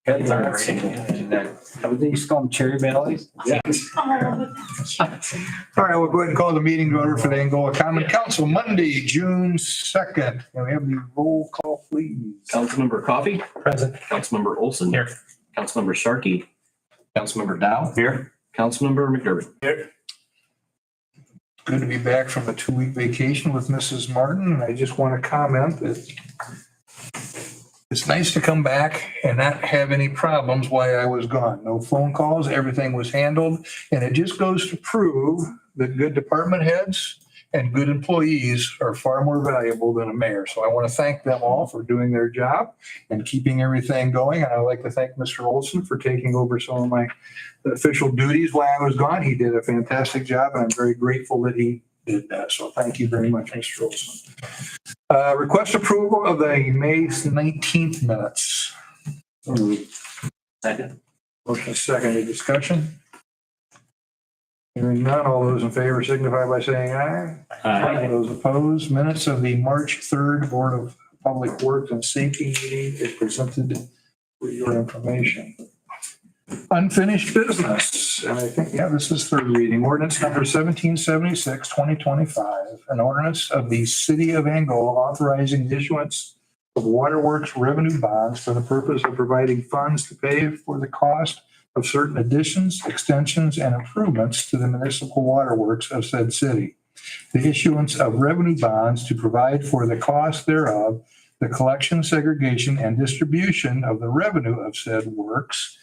Heads are How would they used to call them cherry bellies? Yeah. All right, we'll go ahead and call the meeting to order for the Angola Common Council, Monday, June 2nd. Can we have the roll call, please? Councilmember Coffey. Present. Councilmember Olson. Here. Councilmember Sharkey. Councilmember Dow. Here. Councilmember McDermott. Here. Good to be back from a 2-week vacation with Mrs. Martin. And I just want to comment that it's nice to come back and not have any problems while I was gone. No phone calls, everything was handled. And it just goes to prove that good department heads and good employees are far more valuable than a mayor. So I want to thank them all for doing their job and keeping everything going. And I'd like to thank Mr. Olson for taking over some of my official duties while I was gone. He did a fantastic job, and I'm very grateful that he did that. So thank you very much, Mr. Olson. Request approval of the May 19th minutes. Second. Motion is second. Any discussion? Hearing none, all those in favor signify by saying aye. Aye. Those opposed, minutes of the March 3rd Board of Public Works and Safety meeting is presented for your information. Unfinished business, and I think, this is third reading. Ordinance number 1776, 2025, an ordinance of the City of Angola authorizing the issuance of waterworks revenue bonds for the purpose of providing funds to pay for the cost of certain additions, extensions, and improvements to the municipal waterworks of said city. The issuance of revenue bonds to provide for the cost thereof, the collection, segregation, and distribution of the revenue of said works,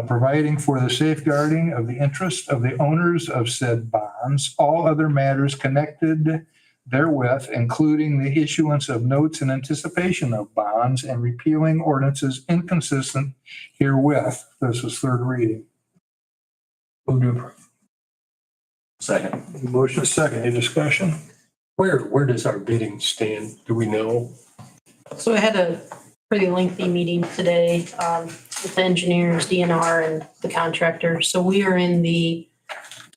providing for the safeguarding of the interest of the owners of said bonds, all other matters connected therewith, including the issuance of notes in anticipation of bonds, and repealing ordinances inconsistent herewith. This is third reading. Move to approve. Second. Motion is second. Any discussion? Where does our bidding stand? Do we know? So I had a pretty lengthy meeting today with the engineers, DNR, and the contractor. So we are in the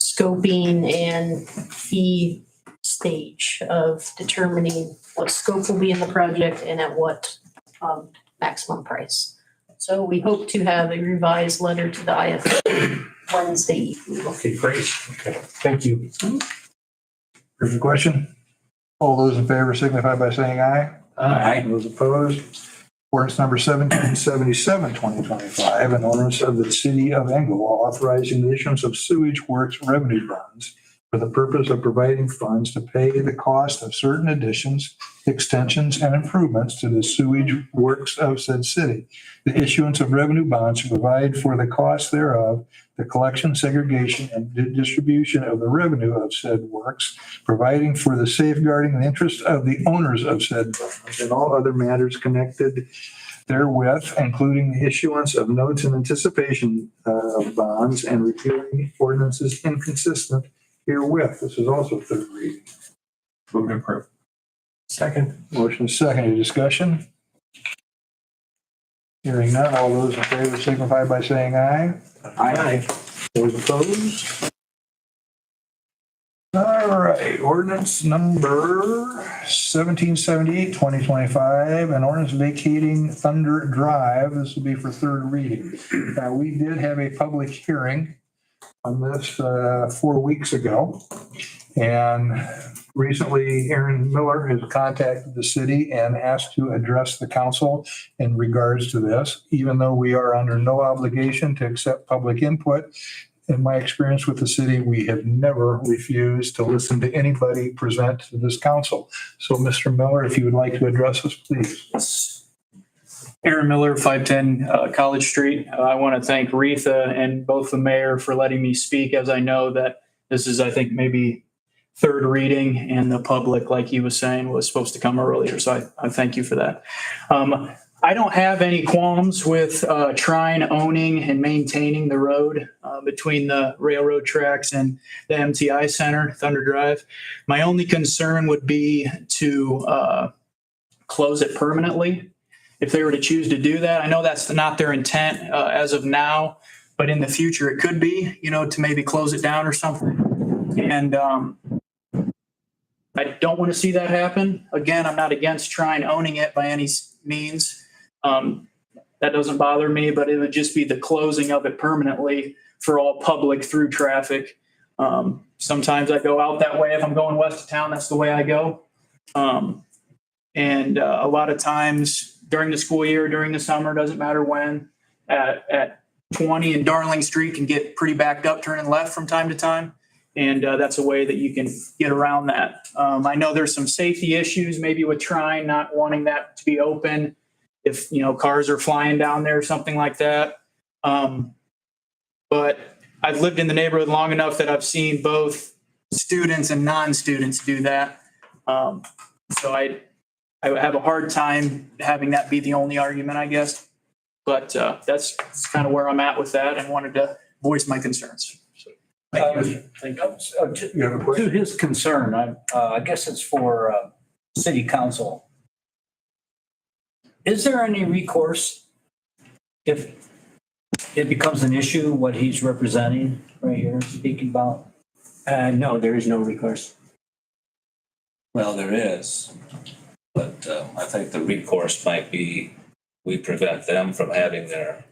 scoping and fee stage of determining what scope will be in the project and at what maximum price. So we hope to have a revised letter to the IFA Wednesday evening. Okay, great. Okay, thank you. Here's the question. All those in favor signify by saying aye. Aye. Those opposed? Ordinance number 1777, 2025, an ordinance of the City of Angola authorizing the issuance of sewage works revenue bonds for the purpose of providing funds to pay the cost of certain additions, extensions, and improvements to the sewage works of said city. The issuance of revenue bonds to provide for the cost thereof, the collection, segregation, and distribution of the revenue of said works, providing for the safeguarding the interest of the owners of said bonds and all other matters connected therewith, including the issuance of notes in anticipation of bonds, and repealing ordinances inconsistent herewith. This is also third reading. Move to approve. Second. Motion is second. Any discussion? Hearing none, all those in favor signify by saying aye. Aye. Those opposed? All right, ordinance number 1778, 2025, an ordinance vacating Thunder Drive. This will be for third reading. We did have a public hearing on this 4 weeks ago. And recently, Aaron Miller has contacted the city and asked to address the council in regards to this, even though we are under no obligation to accept public input. In my experience with the city, we have never refused to listen to anybody present to this council. So, Mr. Miller, if you would like to address us, please. Yes. Aaron Miller, 510 College Street. I want to thank Retha and both the mayor for letting me speak, as I know that this is, I think, maybe third reading, and the public, like he was saying, was supposed to come earlier. So I thank you for that. I don't have any qualms with Trine owning and maintaining the road between the railroad tracks and the MTI Center, Thunder Drive. My only concern would be to close it permanently. If they were to choose to do that, I know that's not their intent as of now, but in the future it could be, to maybe close it down or something. And I don't want to see that happen. Again, I'm not against Trine owning it by any means. that doesn't bother me, but it would just be the closing of it permanently for all public through traffic. Sometimes I go out that way. If I'm going west of town, that's the way I go. And a lot of times during the school year, during the summer, doesn't matter when, at 20 and Darling Street can get pretty backed up turning left from time to time. And that's a way that you can get around that. I know there's some safety issues maybe with trying not wanting that to be open if, cars are flying down there or something like that. But I've lived in the neighborhood long enough that I've seen both students and non-students do that. So I have a hard time having that be the only argument, I guess. But that's kind of where I'm at with that and wanted to voice my concerns. So, thank you. You have a question? To his concern, I guess it's for city council. Is there any recourse if it becomes an issue, what he's representing right here, speaking about? No, there is no recourse. Well, there is, but I think the recourse might be, we prevent them from having their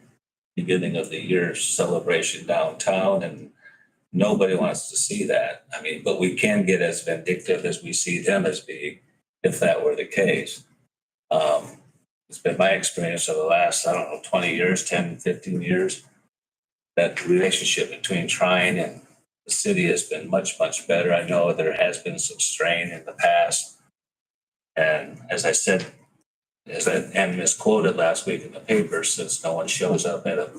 beginning of the year celebration downtown, and nobody wants to see that. I mean, but we can get as vindictive as we see them as being, if that were the case. It's been my experience over the last, 20 years, 10, 15 years, that the relationship between Trine and the city has been much, much better. I know there has been some strain in the past. And as I said, and misquoted last week in the paper, since no one shows up at a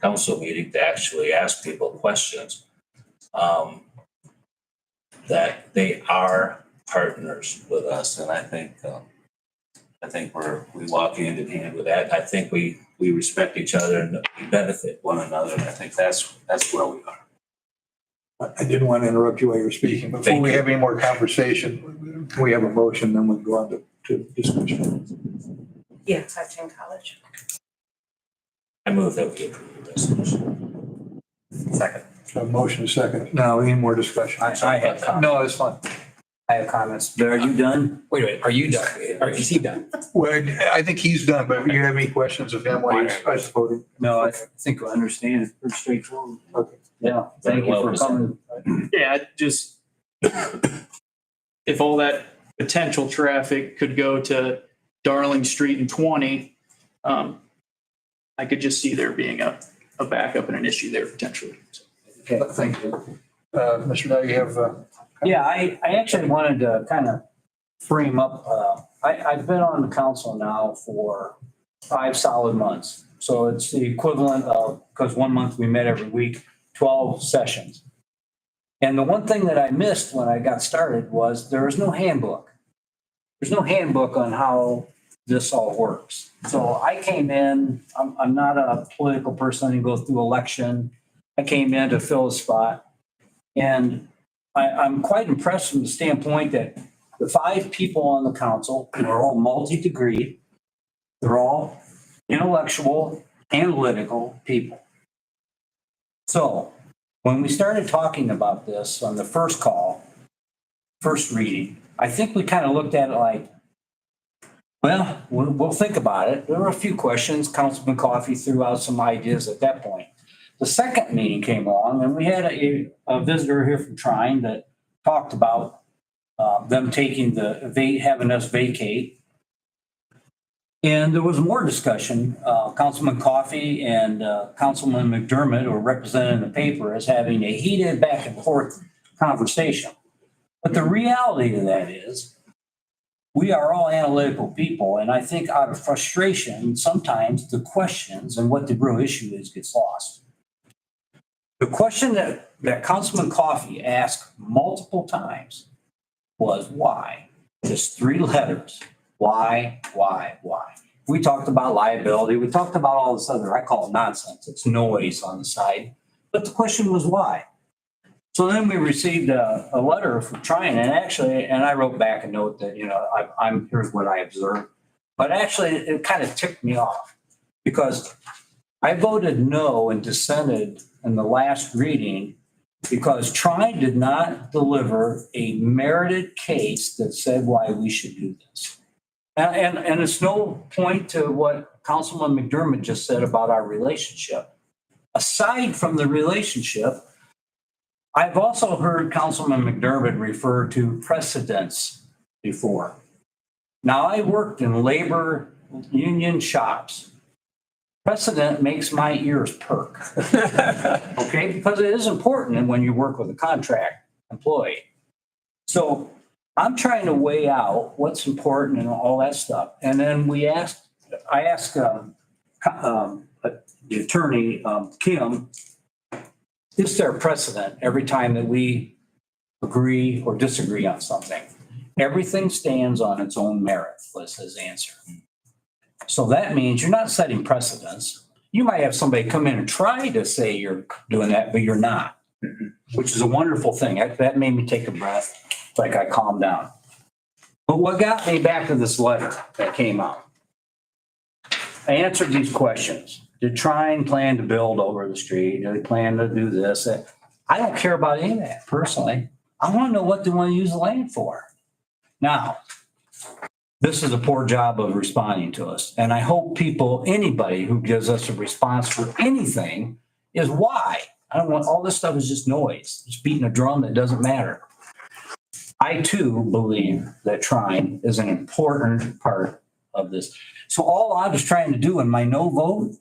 council meeting to actually ask people questions, that they are partners with us. And I think we walk hand in hand with that. I think we respect each other and we benefit one another. And I think that's where we are. I didn't want to interrupt you while you were speaking. Before we have any more conversation, can we have a motion, then we'll go on to discussion. Yeah, 510 College. I move that we approve the resolution. Second. A motion second. Now, any more discussion? I have comments. No, that's fine. I have comments. But are you done? Wait, are you done? Or is he done? Well, I think he's done, but if you have any questions of him while he's voting? No, I think I understand it pretty straightforward. Okay. Yeah, thank you for coming. Yeah, just if all that potential traffic could go to Darling Street and 20, I could just see there being a backup and an issue there potentially. So. Okay. Thank you. Mr. Dow, you have, Yeah, I actually wanted to kind of frame up, I've been on the council now for 5 solid months. So it's the equivalent of, because 1 month we met every week, 12 sessions. And the one thing that I missed when I got started was there was no handbook. There's no handbook on how this all works. So I came in, I'm not a political person who goes through election. I came in to fill a spot. And I'm quite impressed from the standpoint that the 5 people on the council are all multi-degree. They're all intellectual, analytical people. So when we started talking about this on the first call, first reading, I think we kind of looked at it like, well, we'll think about it. There were a few questions. Councilman Coffey threw out some ideas at that point. The second meeting came along and we had a visitor here from Trine that talked about them taking having us vacate. And there was more discussion. Councilman Coffey and Councilman McDermott were represented in the paper as having a heated back and forth conversation. But the reality of that is we are all analytical people. And I think out of frustration, sometimes the questions and what the real issue is gets lost. The question that Councilman Coffey asked multiple times was why? Just 3 letters. Why? We talked about liability. We talked about all this other, I call it nonsense. It's noise on the side. But the question was why? So then we received a letter from Trine, and I wrote back a note that, here's what I observed. But actually, it kind of ticked me off because I voted no and dissented in the last reading because Trine did not deliver a merited case that said why we should do this. And it's no point to what Councilman McDermott just said about our relationship. Aside from the relationship, I've also heard Councilman McDermott refer to precedents before. Now, I worked in labor union shops. Precedent makes my ears perk. Okay, because it is important when you work with a contract employee. So I'm trying to weigh out what's important and all that stuff. And then I asked the attorney, Kim, is there a precedent every time that we agree or disagree on something? Everything stands on its own merit, was his answer. So that means you're not setting precedents. You might have somebody come in and try to say you're doing that, but you're not, which is a wonderful thing. That made me take a breath, like I calmed down. But what got me back to this letter that came out? I answered these questions. Did Trine plan to build over the street? Do they plan to do this? I don't care about any of that personally. I want to know what they want to use the land for. Now, this is a poor job of responding to us. And I hope anybody who gives us a response for anything is why. I don't want, all this stuff is just noise. It's beating a drum that doesn't matter. I too believe that Trine is an important part of this. So all I was trying to do in my no vote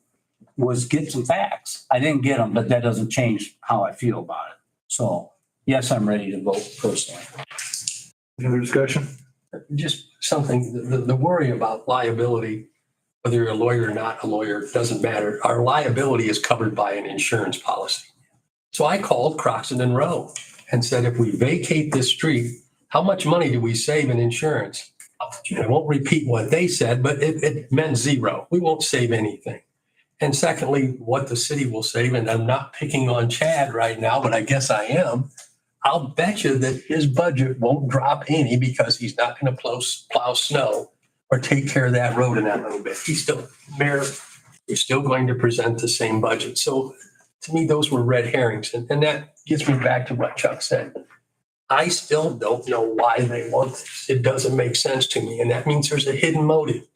was get some facts. I didn't get them, but that doesn't change how I feel about it. So yes, I'm ready to vote personally. Any other discussion? Just something, the worry about liability, whether you're a lawyer or not a lawyer, doesn't matter. Our liability is covered by an insurance policy. So I called Croxton and Rowe and said, if we vacate this street, how much money do we save in insurance? I won't repeat what they said, but it meant zero. We won't save anything. And secondly, what the city will save, and I'm not picking on Chad right now, but I guess I am. I'll bet you that his budget won't drop any because he's not going to plow snow or take care of that road in that little bit. Mayor, we're still going to present the same budget. So to me, those were red herrings. And that gets me back to what Chuck said. I still don't know why they want this. It doesn't make sense to me. And that means there's a hidden motive.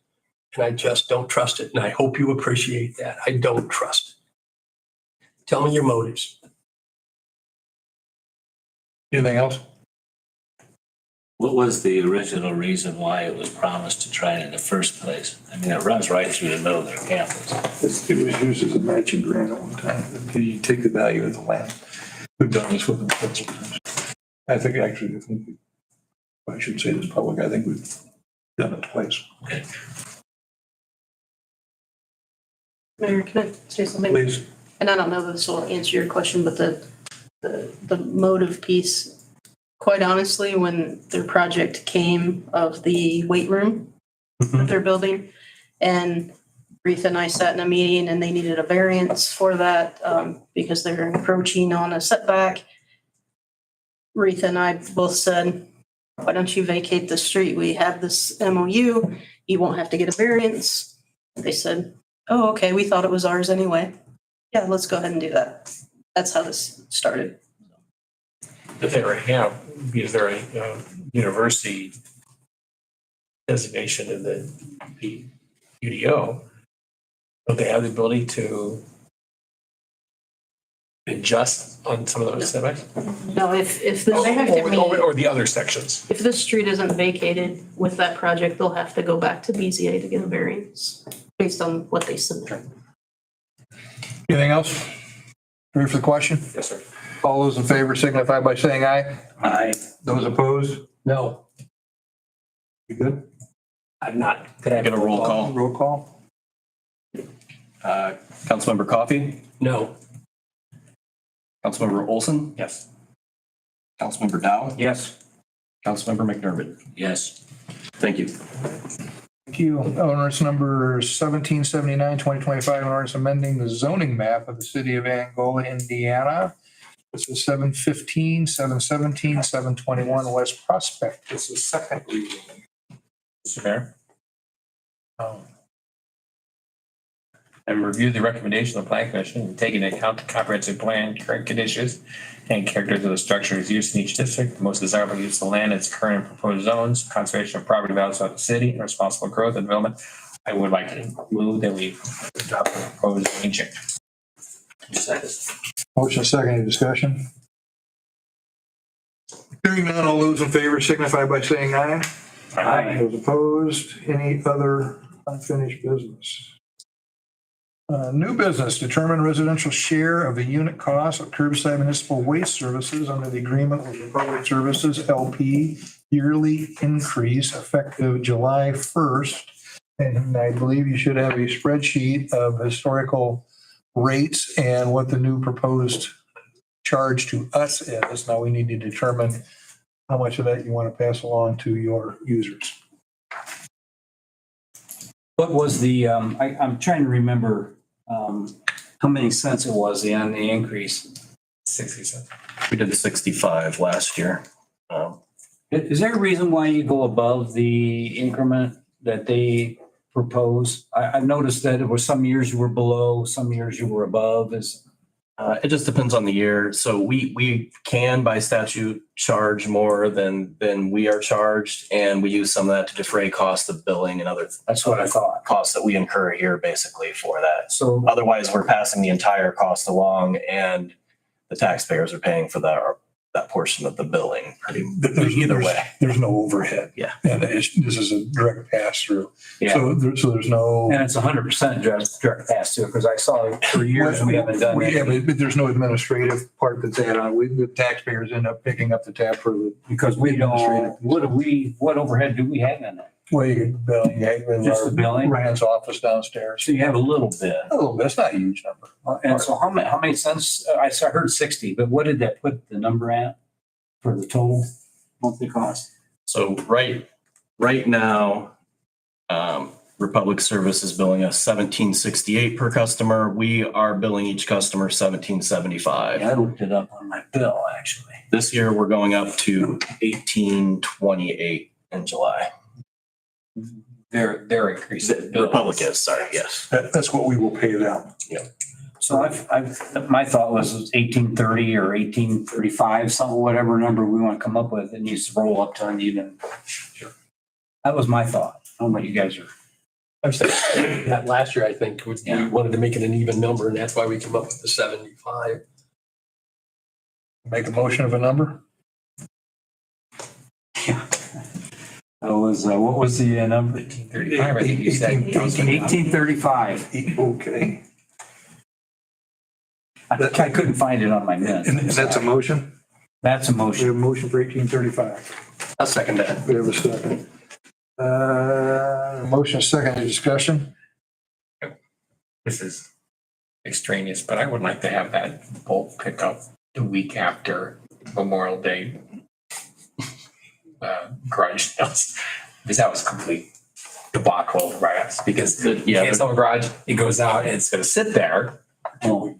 And I just don't trust it. And I hope you appreciate that. I don't trust it. Tell me your motives. Anything else? What was the original reason why it was promised to Trine in the first place? I mean, it runs right through the middle of their campus. It was used as a matching grant at one time. You take the value of the land. We've done this with them several times. I shouldn't say this public. I think we've done it twice. Okay. Mayor, can I say something? Please. And I don't know that this will answer your question, but the motive piece, quite honestly, when their project came of the weight room that they're building, and Retha and I sat in a meeting and they needed a variance for that because they're encroaching on a setback. Retha and I both said, why don't you vacate the street? We have this MOU. You won't have to get a variance. They said, oh, okay, we thought it was ours anyway. Yeah, let's go ahead and do that. That's how this started. If they already have, because they're a university designation in the UDO, don't they have the ability to adjust on some of those setbacks? No, if they have to meet, Or the other sections? if this street isn't vacated with that project, they'll have to go back to BZA to get a variance based on what they submit. Anything else? Ready for the question? Yes, sir. All those in favor signify by saying aye. Aye. Those opposed? No. You good? I'm not. Could I have Get a roll call. Roll call. Councilmember Coffey, No. Councilmember Olson, Yes. Councilmember Dow, Yes. Councilmember McDermott. Yes. Thank you. Thank you. Ordinance number 1779, 2025, an ordinance amending the zoning map of the city of Angola, Indiana. This is 715, 717, 721 West Prospect. This is second reading. Mr. Mayor, and review the recommendation of the plan commission and take into account the comprehensive plan, current conditions, and characters of the structure's use in each district, the most desirable use of the land, its current and proposed zones, conservation of property values of the city, and responsible growth and development. I would like to move that we adopt the proposed zoning change. Motion second, any discussion? Hearing none, all those in favor signify by saying aye. Aye. Those opposed, any other unfinished business? New business, determine residential share of the unit cost of curbside municipal waste services under the agreement with Republic Services LP yearly increase effective July 1st. And I believe you should have a spreadsheet of historical rates and what the new proposed charge to us is. Now we need to determine how much of that you want to pass along to your users. What was the, I'm trying to remember how many cents it was on the increase. 60 cents. We did 65 last year. Is there a reason why you go above the increment that they propose? I've noticed that it was some years you were below, some years you were above. It just depends on the year. So we can by statute charge more than we are charged. And we use some of that to defray costs of billing and other That's what I thought. costs that we incur here basically for that. So Otherwise, we're passing the entire cost along and the taxpayers are paying for that portion of the billing. Either way. There's no overhead. Yeah. And this is a direct pass through. yeah, So there's no. and it's 100% direct pass through because I saw for years we haven't done Yeah, that but there's no administrative part that's added on. The taxpayers end up picking up the tab for the, because we don't. What overhead do we have in it? well, you get billing, Just the billing? Ryan's office downstairs. So you have a little bit. A little bit, it's not a huge number. And so how many cents? I heard 60, but what did that put the number at for the total monthly cost? So right now, Republic Service is billing us $17.68 per customer. We are billing each customer $17.75. I looked it up on my bill, actually. This year, we're going up to $18.28 in July. They're increasing. The Republic is, sorry, yes. That's what we will pay them. So my thought was 1830 or 1835, something, whatever number we want to come up with, it needs to roll up to an even. That was my thought. I don't know what you guys are. I'm saying that last year, I think we wanted to make it an even number and that's why we come up with the 75. Make a motion of a number? That was, what was the number? 1835, I think you said. 1835. Okay. I couldn't find it on my minutes. And that's a motion? That's a We motion. have a motion for 1835. I'll second that. We have a second. Motion second, any discussion? This is extraneous, but I would like to have that bulk pickup the week after Memorial Day garage sales. Because that was a complete debacle by us because you can't sell a garage, it goes out and it's gonna sit there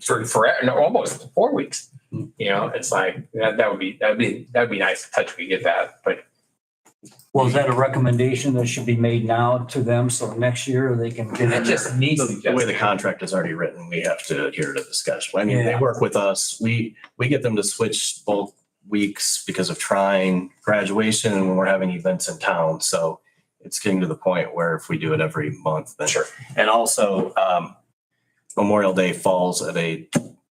for forever, no, almost 4 weeks. You know, it's like that would be nice to touch. We get that, but Well, is that a recommendation that should be made now to them so next year they can get it it? just needs to be. The way the contract is already written, we have to adhere to the schedule. I mean, they Yeah. work with us. We get them to switch bulk weeks because of trying graduation and when we're having events in town. So it's getting to the point where if we do it every month, then Sure. And also, Memorial Day falls at a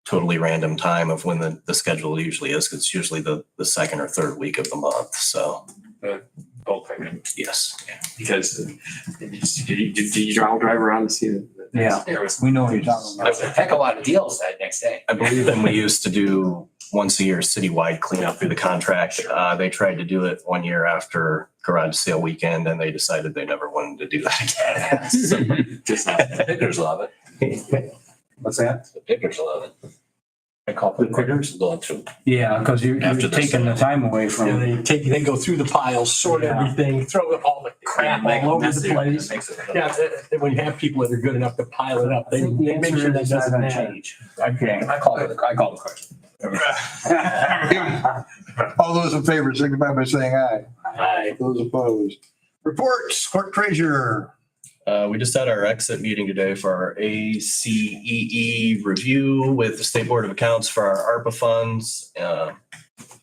totally random time of when the schedule usually is. 'Cause it's usually the second or third week of the month. So, bulk payment. yes. Because did you all drive around to see the? Yeah. There was We know what you're talking there was a about. heck of a lot of deals that next day. I believe then we used to do once a year citywide cleanup through the contract. They tried to do it 1 year after garage sale weekend and they decided they never wanted to do that again. So, Just the pickers love it. What's that? The pickers love it. I call The it pickers? Going through. Yeah, because you're After the taking the time away Yeah, from. they go through the piles, sort Yeah. everything, throw all the crap all over the place. Yeah, when you have people that are good enough to pile it up, I think the they make answer sure that is not doesn't gonna matter. change. Okay, I call the question. All those in favor signify by saying aye. Aye. Those opposed. Reports, clerk treasurer. We just had our exit meeting today for our ACEE review with the State Board of Accounts for our ARPA funds.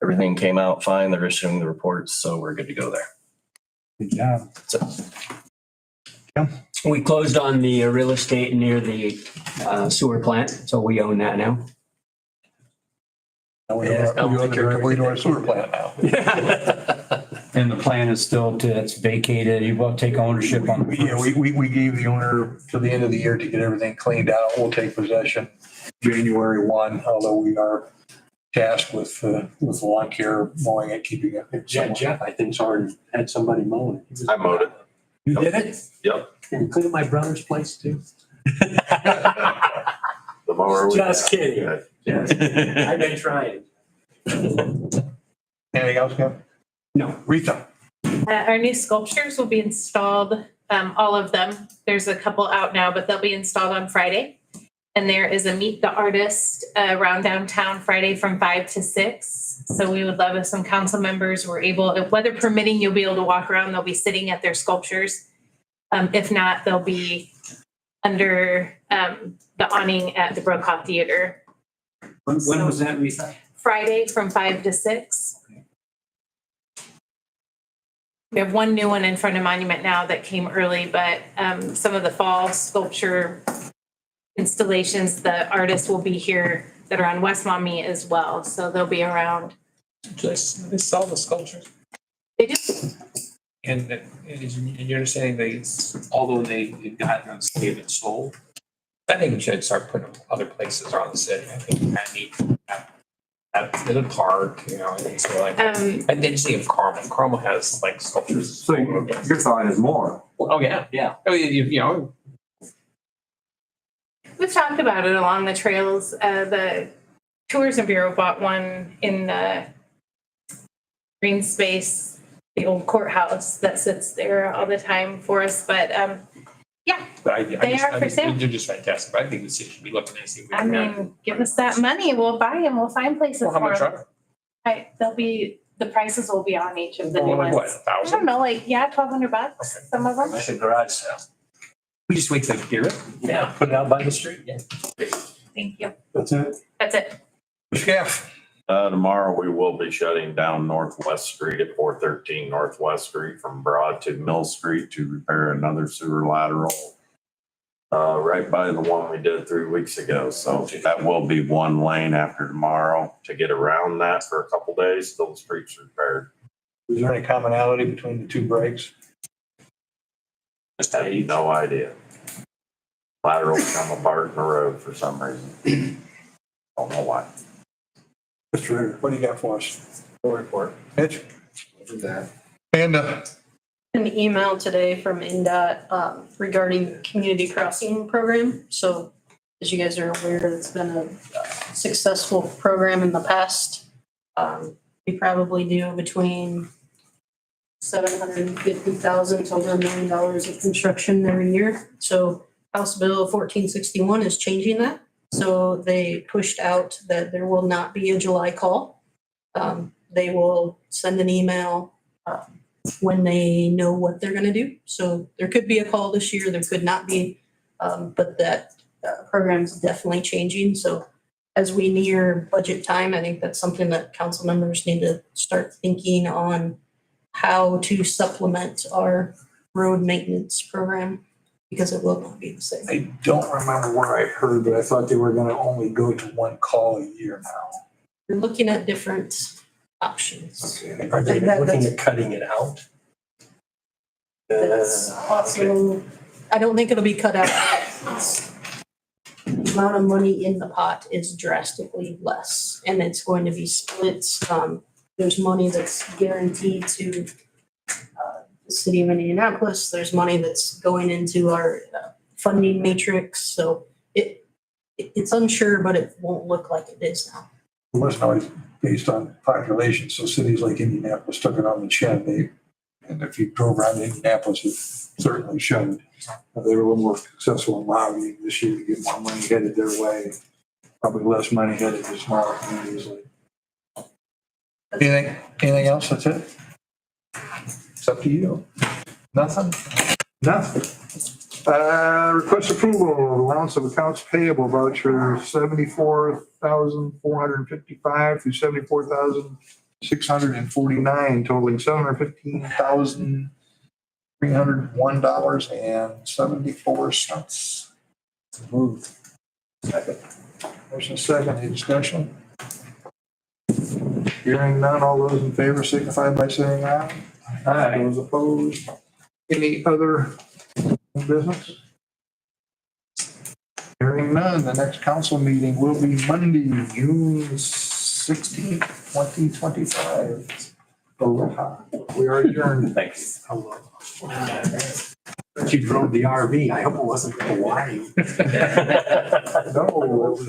Everything came out fine. They're issuing the reports, so we're good to go there. Good job. We closed on the real estate near the sewer plant, so we own that now. Now we own directly to our sewer plant now. And the plan is still it's vacated. You will take ownership on. Yeah, we gave the owner to the end of the year to get everything cleaned out. We'll take possession January 1, although we are tasked with lawn care, mowing it, keeping it. Jeff, I think's already had somebody mowing it. I mowed it. You did it? Yep. Can you clean my brother's place too? The mower. Just kidding. I've been trying. Anything else, Kev? No. Rita? Our new sculptures will be installed, all of them. There's a couple out now, but they'll be installed on Friday. And there is a Meet the Artist around downtown Friday from 5 to 6. So we would love if some council members were able, if weather permitting, you'll be able to walk around. They'll be sitting at their sculptures. If not, they'll be under the awning at the Brokaw Theater. When was that, Rita? Friday from 5 to 6. We have one new one in front of Monument now that came early, but some of the fall sculpture installations, the artists will be here that are on West Maumee as well. So they'll be around. Just, they sell the sculptures. They do. And you're understanding they, although they've gotten saved and sold, I think we should start putting them other places around the city. I think we kind of need to have the park, you know, and so like, I didn't see of Carmel. Carmel has like sculptures. So your thought is more. Oh, yeah. Yeah. I mean, you know, We've talked about it along the trails. The Tourism Bureau bought one in the green space, the old courthouse that sits there all the time for us. But but They are for sale. They're just fantastic. But I think the city should be looking at see if we I can. mean, give us that money, we'll buy them, we'll find places Well, how for much them. are They'll be, the prices will be on each of the they? new Like what, ones. I don't 1,000? know, like, yeah, $1,200, some of them. That's a garage sale. We just wait till they hear it. Yeah. Put it out by the street. Yeah. Thank you. That's it? That's it. Scaff? Tomorrow we will be shutting down Northwest Street at 413 Northwest Street from Broad to Mill Street to repair another sewer lateral. Right by the one we did 3 weeks ago. So that will be one lane after tomorrow to get around that for a couple days till the street's repaired. Is there any commonality between the two breaks? Just have no idea. Laterals come apart in the road for some reason. Don't know why. Mr. Ritter, what do you got for us? Full report. Mitch? And An email today from NDOT regarding community crossing program. So as you guys are aware, it's been a successful program in the past. We probably do between $750,000 to over $1 million of construction every year. So House Bill 1461 is changing that. So they pushed out that there will not be a July call. They will send an email when they know what they're gonna do. So there could be a call this year, there could not be, but that program's definitely changing. So as we near budget time, I think that's something that council members need to start thinking on how to supplement our road maintenance program, because it will not be the same. I don't remember where I heard, but I thought they were gonna only go to one call a year now. We're looking at different options. Are they looking at cutting it out? That's also, I don't think it'll be cut out. It's- The amount of money in the pot is drastically less, and it's going to be split. There's money that's guaranteed to the city of Indianapolis. There's money that's going into our funding matrix. So it's unsure, but it won't look like it is now. It wasn't always based on population, so cities like Indianapolis took it on the chin. And if you drove around Indianapolis, it certainly showed. They were a little more successful in lobbying this year to get more money headed their way, probably less money headed to smaller communities. Anything else? That's it? It's up to you. Nothing? Nothing. Request approval of allowance of accounts payable voucher 74,455 through 74,649, totaling $715,301.74. Moved. Motion second, any discussion? Hearing none, all those in favor signify by saying aye. Aye. Those opposed? Any other business? Hearing none, the next council meeting will be Monday, June 16th, 2025. Aloha. We are adjourned. Thanks. Hello. You drove the RV. I hope it wasn't Hawaii. No, it was